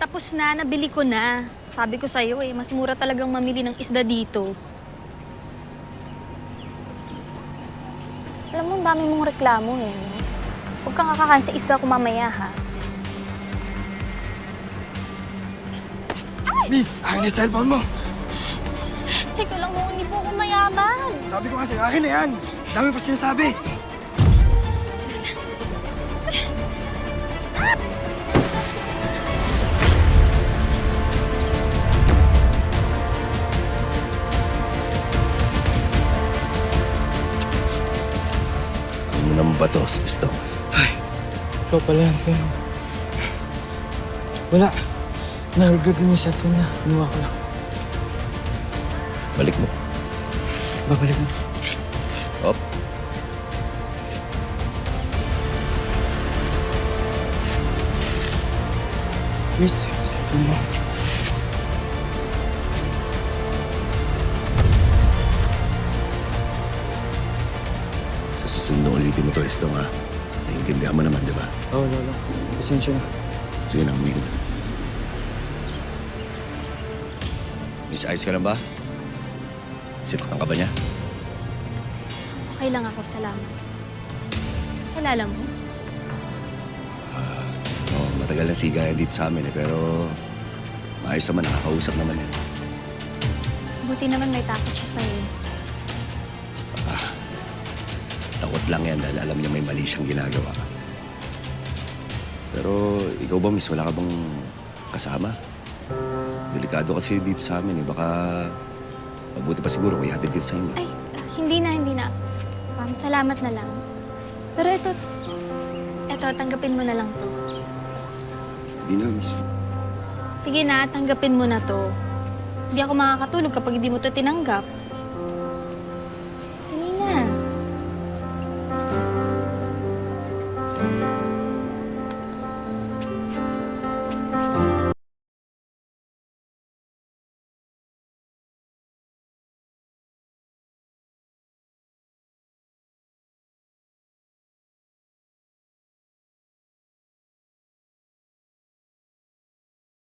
tapos na. Nabili ko na. Sabi ko sa'yo eh, mas mura talagang mamili ng isda dito. Alam mo, ang dami mong reklamo eh. No? Huwag kang kakakan sa isda ko mamaya, ha? Miss, akin yung cellphone mo. Teka lang mo, hindi po ako mayaman. Sabi ko kasi, akin na yan. Dami pa sinasabi. Ano naman ba to, gusto? Ay, ikaw pala yan, Feng. Wala. Nahulgad din yung cellphone niya. Kinuha ko lang. Balik mo. Babalik mo. Op. Miss, cellphone mo. Sa susunod na ulitin mo to, Estong, ha? Naiintindihan mo naman, di ba? Oo, Lolo. Pasensya na. Sige na, umigil. Miss, ayos ka lang ba? Sinaktan ka ba niya? Okay lang ako, salamat. Kilala mo? Oo, matagal na sigayan dito sa amin, eh. Pero maayos naman, nakakausap naman yan. Buti naman may takot siya sa'yo. Takot lang yan dahil alam niya may mali siyang ginagawa. Pero ikaw ba, Miss, wala ka bang kasama? Delikado kasi dito sa amin, eh. Baka mabuti pa siguro kung ihatid kita sa inyo. Ay, hindi na. Salamat na lang. Pero ito, tanggapin mo na lang to. Hindi na, Miss. Sige na, tanggapin mo na to. Hindi ako makakatulog kapag hindi mo to tinanggap.